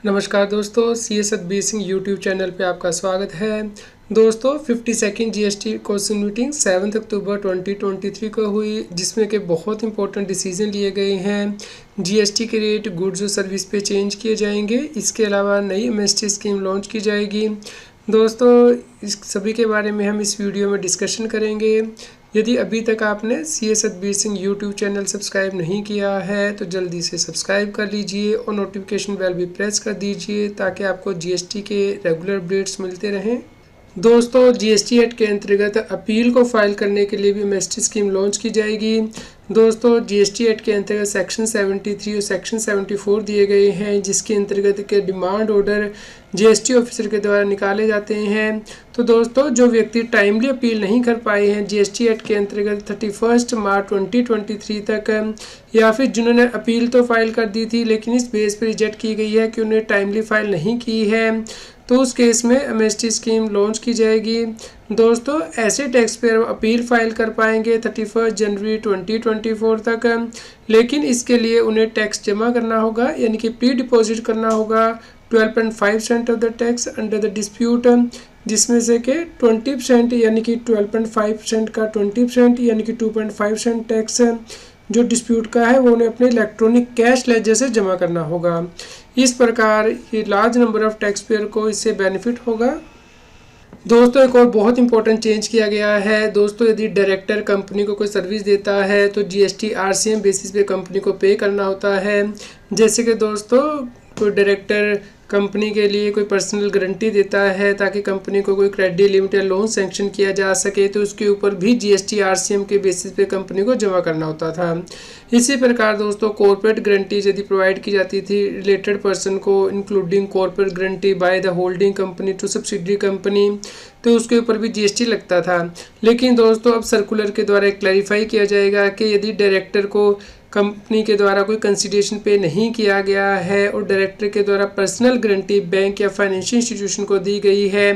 नमस्कार दोस्तों, CS Satbir Singh YouTube channel पे आपका स्वागत है। दोस्तों 52nd GST कौंसिल मीटिंग 7 अक्टूबर 2023 को हुई, जिसमें कि बहुत इंपॉर्टेंट डिसीजन लिए गए हैं। GST के रेट गुड्स और सर्विस पे चेंज किए जाएंगे। इसके अलावा नई MST स्कीम लॉन्च की जाएगी। दोस्तों इस सभी के बारे में हम इस वीडियो में डिस्कशन करेंगे। यदि अभी तक आपने CS Satbir Singh YouTube channel subscribe नहीं किया है तो जल्दी से सब्सक्राइब कर लीजिए और नोटिफिकेशन बेल भी प्रेस कर दीजिए ताकि आपको GST के रेगुलर अपडेट्स मिलते रहें। दोस्तों GST एक्ट के अंतर्गत अपील को फाइल करने के लिए भी MST स्कीम लॉन्च की जाएगी। दोस्तों GST एक्ट के अंतर्गत सेक्शन 73 और सेक्शन 74 दिए गए हैं, जिसके अंतर्गत के डिमांड ऑर्डर GST ऑफिसर के द्वारा निकाले जाते हैं। तो दोस्तों जो व्यक्ति टाइमली अपील नहीं कर पाए हैं GST एक्ट के अंतर्गत 31 मार्च 2023 तक, या फिर जिन्होंने अपील तो फाइल कर दी थी लेकिन इस बेस पर रिजेक्ट की गई है कि उन्हें टाइमली फाइल नहीं की है, तो उस केस में MST स्कीम लॉन्च की जाएगी। दोस्तों ऐसे टैक्स पेयर अपील फाइल कर पाएंगे 31 जनवरी 2024 तक, लेकिन इसके लिए उन्हें टैक्स जमा करना होगा, यानी कि प्री डिपॉजिट करना होगा 12.5% of the tax under the dispute, जिसमें से कि 20% यानी कि 12.5% का 20% यानी कि 2.5% टैक्स जो डिस्प्यूट का है वो उन्हें अपने इलेक्ट्रॉनिक कैश लेजर से जमा करना होगा। इस प्रकार ये large number of tax payer को इससे बेनिफिट होगा। दोस्तों एक और बहुत इंपॉर्टेंट चेंज किया गया है। दोस्तों यदि डायरेक्टर कंपनी को कोई सर्विस देता है तो GST RCM बेसिस पे कंपनी को पे करना होता है। जैसे कि दोस्तों कोई डायरेक्टर कंपनी के लिए कोई पर्सनल गारंटी देता है ताकि कंपनी को कोई क्रेडिट लिमिट या लोन सैंक्शन किया जा सके, तो उसके ऊपर भी GST RCM के बेसिस पे कंपनी को जमा करना होता था। इसी प्रकार दोस्तों कॉर्पोरेट गारंटी यदि प्रोवाइड की जाती थी रिलेटेड पर्सन को, including corporate guarantee by the holding company to subsidiary company, तो उसके ऊपर भी GST लगता था। लेकिन दोस्तों अब सर्कुलर के द्वारा क्लैरिफाई किया जाएगा कि यदि डायरेक्टर को कंपनी के द्वारा कोई कंसिडरेशन पे नहीं किया गया है और डायरेक्टर के द्वारा पर्सनल गारंटी बैंक या फाइनेंशियल इंस्टीट्यूशन को दी गई है,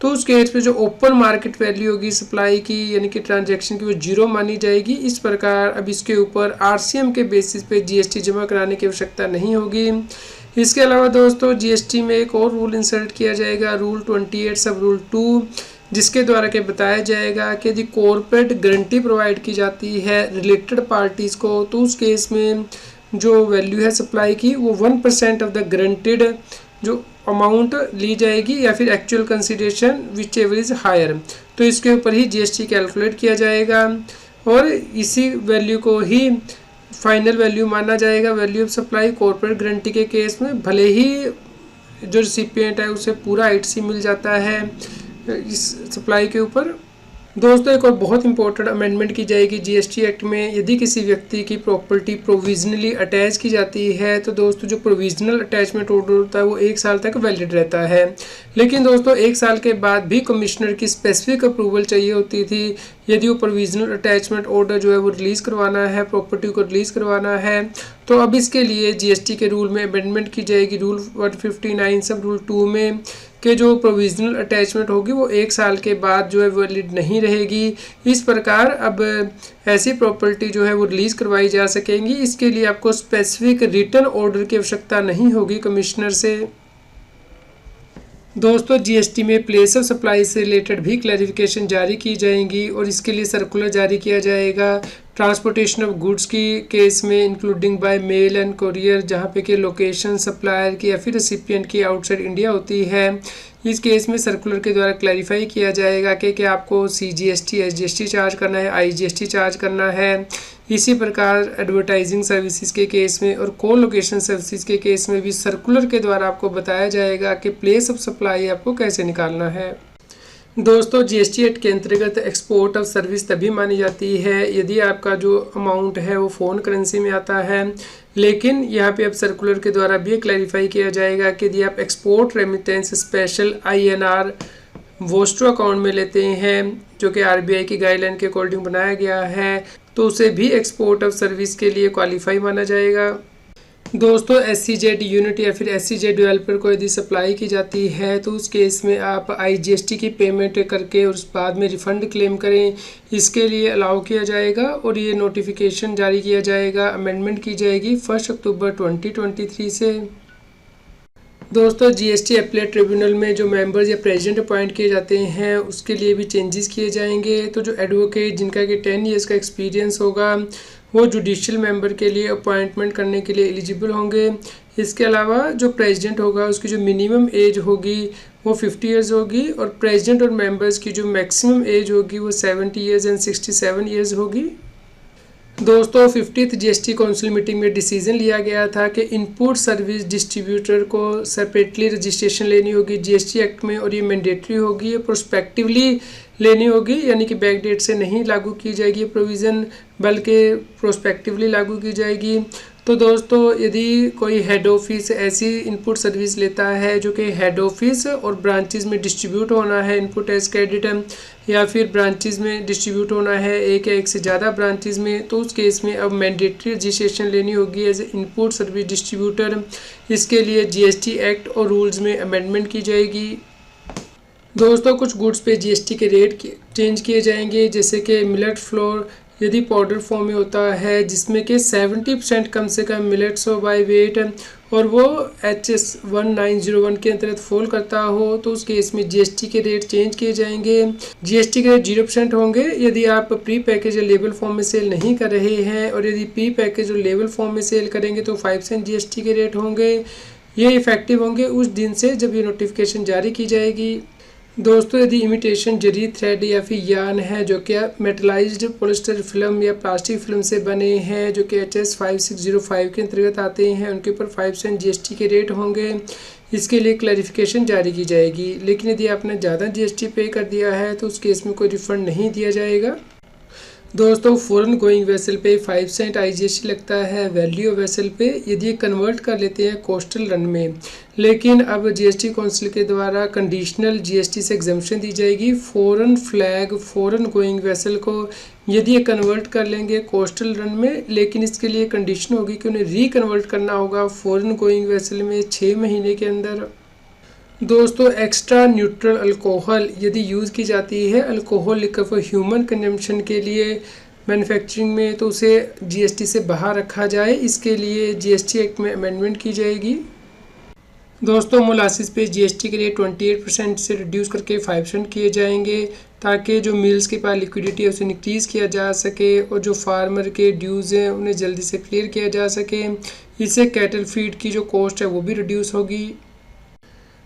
तो उस केस पे जो ओपन मार्केट वैल्यू होगी सप्लाई की यानी कि ट्रांजैक्शन की, वो जीरो मानी जाएगी। इस प्रकार अब इसके ऊपर RCM के बेसिस पे GST जमा कराने की आवश्यकता नहीं होगी। इसके अलावा दोस्तों GST में एक और रूल इंसर्ट किया जाएगा, रूल 28 सब रूल 2, जिसके द्वारा के बताया जाएगा कि यदि कॉर्पोरेट गारंटी प्रोवाइड की जाती है रिलेटेड पार्टीज़ को, तो उस केस में जो वैल्यू है सप्लाई की वो 1% ऑफ द गारंटीड जो अमाउंट ली जाएगी या फिर actual consideration whichever is higher, तो इसके ऊपर ही GST कैलकुलेट किया जाएगा और इसी वैल्यू को ही फाइनल वैल्यू माना जाएगा, value of supply corporate guarantee के केस में। भले ही जो रिसिपिएंट है उसे पूरा 8C मिल जाता है इस सप्लाई के ऊपर। दोस्तों एक और बहुत इंपॉर्टेंट अमेंडमेंट की जाएगी GST एक्ट में। यदि किसी व्यक्ति की प्रॉपर्टी प्रोविजनली अटैच की जाती है तो दोस्तों जो प्रोविजनल अटैचमेंट ऑर्डर होता है वो 1 साल तक वैलिड रहता है, लेकिन दोस्तों 1 साल के बाद भी कमिश्नर की स्पेसिफिक अप्रूवल चाहिए होती थी यदि वो प्रोविजनल अटैचमेंट ऑर्डर जो है वो रिलीज़ करवाना है, प्रॉपर्टी को रिलीज़ करवाना है। तो अब इसके लिए GST के रूल में अमेंडमेंट की जाएगी, रूल 159 सब रूल 2 में, कि जो प्रोविजनल अटैचमेंट होगी वो 1 साल के बाद जो है वैलिड नहीं रहेगी। इस प्रकार अब ऐसी प्रॉपर्टी जो है वो रिलीज़ करवाई जा सकेंगी। इसके लिए आपको स्पेसिफिक रिटन ऑर्डर की आवश्यकता नहीं होगी कमिश्नर से। दोस्तों GST में प्लेस ऑफ सप्लाई से रिलेटेड भी क्लैरिफिकेशन जारी की जाएंगी और इसके लिए सर्कुलर जारी किया जाएगा ट्रांसपोर्टेशन ऑफ गुड्स की केस में, including by mail and courier, जहां पे कि लोकेशन सप्लायर की या फिर रेसिपिएंट की आउटसाइड इंडिया होती है। इस केस में सर्कुलर के द्वारा क्लैरिफाई किया जाएगा कि आपको CGST SGST चार्ज करना है, IGST चार्ज करना है। इसी प्रकार एडवर्टाइजिंग सर्विसेज के केस में और को लोकेशन सर्विसेज के केस में भी सर्कुलर के द्वारा आपको बताया जाएगा कि प्लेस ऑफ सप्लाई आपको कैसे निकालना है। दोस्तों GST एक्ट के अंतर्गत एक्सपोर्ट ऑफ सर्विस तभी मानी जाती है यदि आपका जो अमाउंट है वो फ़ॉरेन करेंसी में आता है, लेकिन यहाँ पे अब सर्कुलर के द्वारा भी क्लैरिफाई किया जाएगा कि यदि आप export remittance special INR vostro account में लेते हैं जो कि RBI की गाइडलाइन के अकॉर्डिंग बनाया गया है, तो उसे भी एक्सपोर्ट ऑफ सर्विस के लिए क्वालिफाई माना जाएगा। दोस्तों SEZ यूनिट या फिर SEZ डेवलपर को यदि सप्लाई की जाती है तो उस केस में आप IGST की पेमेंट करके और उस बाद में रिफ़ंड क्लेम करें, इसके लिए अलाउ किया जाएगा और ये नोटिफिकेशन जारी किया जाएगा, अमेंडमेंट की जाएगी 1 अक्टूबर 2023 से। दोस्तों जीएसटी अपीलेट ट्रिब्यूनल में जो मेंबर्स या प्रेसिडेंट अपॉइंट किए जाते हैं उसके लिए भी चेंजेस किए जाएंगे। तो जो एडवोकेट जिनका कि 10 ईयर्स का एक्सपीरियंस होगा वो जुडिशियल मेंबर के लिए अपॉइंटमेंट करने के लिए एलिजिबल होंगे। इसके अलावा जो प्रेसिडेंट होगा उसकी जो मिनिमम एज होगी वो 50 ईयर्स होगी और प्रेसिडेंट और मेंबर्स की जो मैक्सिमम एज होगी वो 70 ईयर्स एंड 67 ईयर्स होगी। दोस्तों 50th जीएसटी काउंसिल मीटिंग में डिसीजन लिया गया था कि इनपुट सर्विस डिस्ट्रीब्यूटर को सेपरेटली रजिस्ट्रेशन लेनी होगी जीएसटी एक्ट में और ये मैंडेटरी होगी, ये प्रोस्पेक्टिवली लेनी होगी, यानी कि बैक डेट से नहीं लागू की जाएगी ये प्रोविज़न बल्कि प्रोस्पेक्टिवली लागू की जाएगी। तो दोस्तों यदि कोई हेड ऑफिस ऐसी इनपुट सर्विस लेता है जो कि हेड ऑफिस और ब्रांचेस में डिस्ट्रीब्यूट होना है इनपुट एज क्रेडिट या फिर ब्रांचेस में डिस्ट्रीब्यूट होना है एक या एक से ज़्यादा ब्रांचेस में, तो उस केस में अब मैंडेटरी रजिस्ट्रेशन लेनी होगी एज इनपुट सर्विस डिस्ट्रीब्यूटर। इसके लिए जीएसटी एक्ट और रूल्स में अमेंडमेंट की जाएगी। दोस्तों कुछ गुड्स पे जीएसटी के रेट चेंज किए जाएंगे, जैसे कि मिलेट फ्लोर यदि पाउडर फॉर्म में होता है जिसमें कि 70% कम से कम मिलेट्स हो बाय वेट और वो HS 1901 के अंतर्गत फॉल करता हो, तो उस केस में जीएसटी के रेट चेंज किए जाएंगे। जीएसटी के रेट 0% होंगे यदि आप प्री पैकेज या लेबल फॉर्म में सेल नहीं कर रहे हैं, और यदि प्री पैकेज और लेबल फॉर्म में सेल करेंगे तो 5% जीएसटी के रेट होंगे। ये इफेक्टिव होंगे उस दिन से जब ये नोटिफिकेशन जारी की जाएगी। दोस्तों यदि इमिटेशन जरी थ्रेड या फिर यान है जो कि मेटलाइज्ड पॉलिस्टर फिल्म या प्लास्टिक फिल्म से बने हैं जो कि HS 5605 के अंतर्गत आते हैं, उनके ऊपर 5% जीएसटी के रेट होंगे। इसके लिए क्लैरिफिकेशन जारी की जाएगी, लेकिन यदि आपने ज़्यादा जीएसटी पे कर दिया है तो उस केस में कोई रिफंड नहीं दिया जाएगा। दोस्तों फॉरेन गोइंग वेसल पे 5% IGST लगता है वैल्यू ऑफ वेसल पे यदि कन्वर्ट कर लेते हैं कोस्टल रन में, लेकिन अब जीएसटी काउंसिल के द्वारा कंडीशनल जीएसटी से एग्जम्पशन दी जाएगी foreign flag foreign going vessel को यदि ये कन्वर्ट कर लेंगे कोस्टल रन में, लेकिन इसके लिए कंडीशन होगी कि उन्हें रीकन्वर्ट करना होगा फॉरेन गोइंग वेसल में 6 महीने के अंदर। दोस्तों एक्स्ट्रा न्यूट्रल अल्कोहल यदि यूज़ की जाती है alcohol liquor for human consumption के लिए मैन्युफैक्चरिंग में, तो उसे जीएसटी से बाहर रखा जाए, इसके लिए जीएसटी एक्ट में अमेंडमेंट की जाएगी। दोस्तों मोलासिस पे जीएसटी के लिए 28% से रिड्यूस करके 5% किए जाएंगे ताकि जो मिल्स के पास लिक्विडिटी है उसे इंक्रीज़ किया जा सके और जो फार्मर के ड्यूज़ हैं उन्हें जल्दी से क्लियर किया जा सके। इससे कैटल फीड की जो कॉस्ट है वो भी रिड्यूस होगी।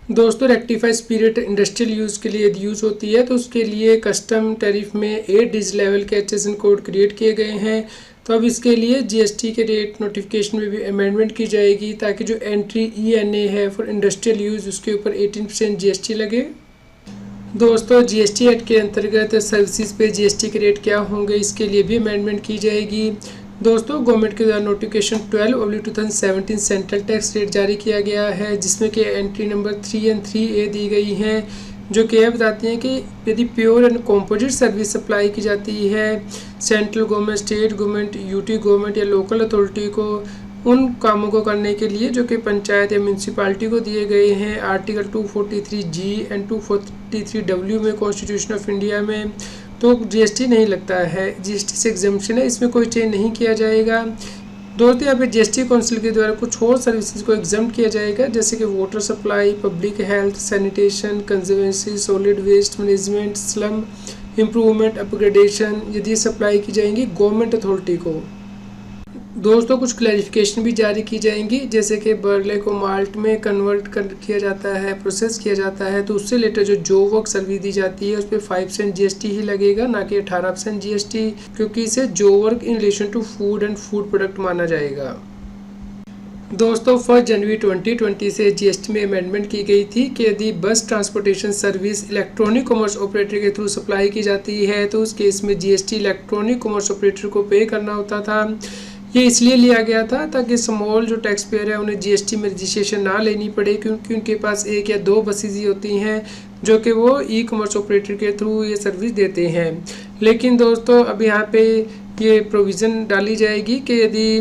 दोस्तों रेक्टिफाइड स्पिरिट इंडस्ट्रियल यूज़ के लिए यदि यूज़ होती है तो उसके लिए कस्टम टैरिफ में 8 डिजिट लेवल के HSN कोड क्रिएट किए गए हैं। तो अब इसके लिए जीएसटी के रेट नोटिफिकेशन में भी अमेंडमेंट की जाएगी ताकि जो एंट्री ENA है फॉर इंडस्ट्रियल यूज़ उसके ऊपर 18% जीएसटी लगे। दोस्तों जीएसटी एक्ट के अंतर्गत सर्विसेज पे जीएसटी के रेट क्या होंगे इसके लिए भी अमेंडमेंट की जाएगी। दोस्तों गवर्नमेंट के द्वारा नोटिफिकेशन 12/2017 सेंट्रल टैक्स रेट जारी किया गया है जिसमें कि एंट्री नंबर 3 एंड 3A दी गई हैं जो कि यह बताती हैं कि यदि pure and composite service supply की जाती है central government state government UT government या लोकल अथॉरिटी को उन कामों को करने के लिए जो कि पंचायत या म्यूनसिपालिटी को दिए गए हैं आर्टिकल 243G एंड 243W में कॉन्स्टिट्यूशन ऑफ इंडिया में, तो जीएसटी नहीं लगता है, जीएसटी से एग्जम्पशन है, इसमें कोई चेंज नहीं किया जाएगा। दोस्तों यहाँ पे जीएसटी काउंसिल के द्वारा कुछ और सर्विसेज को एग्जाम किया जाएगा जैसे कि water supply public health sanitation conservancy solid waste management slum improvement upgradation यदि सप्लाई की जाएंगी गवर्नमेंट अथॉरिटी को। दोस्तों कुछ क्लैरिफिकेशन भी जारी की जाएंगी जैसे कि बर्ले को माल्ट में कन्वर्ट किया जाता है प्रोसेस किया जाता है तो उससे रिलेटेड जो जो वर्क सर्विस दी जाती है उस पर 5% जीएसटी ही लगेगा ना कि 18% जीएसटी, क्योंकि इसे जो work in relation to food and food product माना जाएगा। दोस्तों 1 जनवरी 2020 से जीएसटी में अमेंडमेंट की गई थी कि यदि बस transportation service electronic commerce operator के थ्रू सप्लाई की जाती है तो उस केस में जीएसटी इलेक्ट्रॉनिक कॉमर्स ऑपरेटर को पे करना होता था। ये इसलिए लिया गया था ताकि स्मॉल जो टैक्स पेयर है उन्हें जीएसटी में रजिस्ट्रेशन ना लेनी पड़े, क्योंकि उनके पास 1 या 2 बसेज ही होती हैं जो कि वो ई कॉमर्स ऑपरेटर के थ्रू ये सर्विस देते हैं। लेकिन दोस्तों अब यहाँ पे ये प्रोविज़न डाली जाएगी कि यदि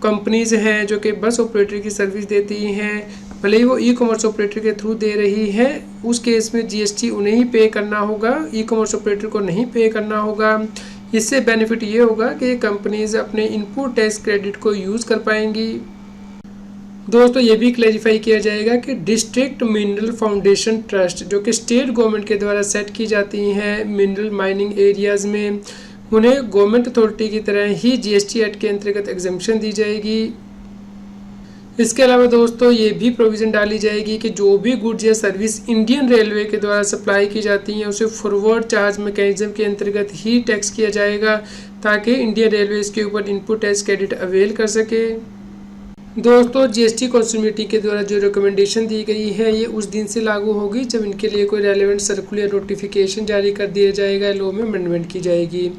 कंपनीज़ हैं जो कि बस ऑपरेटर की सर्विस देती हैं भले ही वो ई कॉमर्स ऑपरेटर के थ्रू दे रही है उस केस में जीएसटी उन्हें ही पे करना होगा, ई कॉमर्स ऑपरेटर को नहीं पे करना होगा। इससे बेनिफिट ये होगा कि कंपनीज अपने इनपुट टैक्स क्रेडिट को यूज़ कर पाएंगी। दोस्तों ये भी क्लैरिफाई किया जाएगा कि डिस्ट्रिक्ट मिनरल फाउंडेशन ट्रस्ट जो कि स्टेट गवर्नमेंट के द्वारा सेट की जाती हैं मिनरल माइनिंग एरियाज़ में, उन्हें गवर्नमेंट अथॉरिटी की तरह ही जीएसटी एक्ट के अंतर्गत एग्जम्पशन दी जाएगी। इसके अलावा दोस्तों ये भी प्रोविज़न डाली जाएगी कि जो भी गुड्स या सर्विस इंडियन रेलवे के द्वारा सप्लाई की जाती हैं उसे फॉरवर्ड चार्ज मैकेनिज्म के अंतर्गत ही टैक्स किया जाएगा, ताकि इंडियन रेलवे इसके ऊपर इनपुट टैक्स क्रेडिट अवेल कर सके। दोस्तों जीएसटी काउंसिल मीटिंग के द्वारा जो रिकमेंडेशन दी गई है ये उस दिन से लागू होगी जब इनके लिए कोई रेलेवेंट सर्कुलर नोटिफिकेशन जारी कर दिया जाएगा, लॉ में अमेंडमेंट की जाएगी।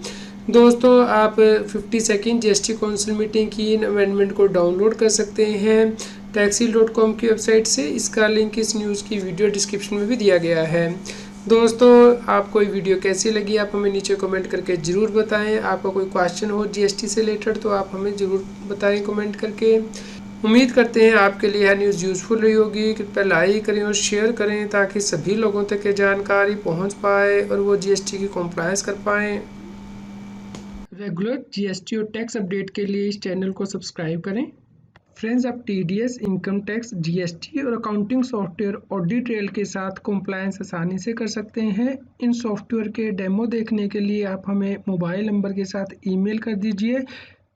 दोस्तों आप 52nd जीएसटी काउंसिल मीटिंग की इन अमेंडमेंट को डाउनलोड कर सकते हैं taxil.com की वेबसाइट से। इसका लिंक इस न्यूज़ की वीडियो डिस्क्रिप्शन में भी दिया गया है। दोस्तों आपको ये वीडियो कैसी लगी आप हमें नीचे कमेंट करके ज़रूर बताएं। आपका कोई क्वेश्चन हो जीएसटी से रिलेटेड तो आप हमें ज़रूर बताएं कमेंट करके। उम्मीद करते हैं आपके लिए यह न्यूज़ यूज़फुल रही होगी। कृपया लाइक करें और शेयर करें ताकि सभी लोगों तक ये जानकारी पहुंच पाए और वो जीएसटी की कॉम्प्लायंस कर पाएँ। रेगुलर जीएसटी और टैक्स अपडेट के लिए इस चैनल को सब्सक्राइब करें। फ्रेंड्स, आप टीडीएस, इनकम टैक्स, जीएसटी और अकाउंटिंग सॉफ्टवेयर ऑडिट ट्रेल के साथ कॉम्प्लायंस आसानी से कर सकते हैं। इन सॉफ्टवेयर के डेमो देखने के लिए आप हमें मोबाइल नंबर के साथ ईमेल कर दीजिए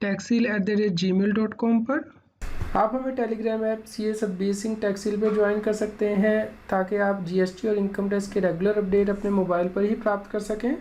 taxil@gmail.com पर। आप हमें टेलीग्राम ऐप CS टैक्सिल पर ज्वाइन कर सकते हैं ताकि आप जीएसटी और इनकम टैक्स के रेगुलर अपडेट अपने मोबाइल पर ही प्राप्त कर सकें।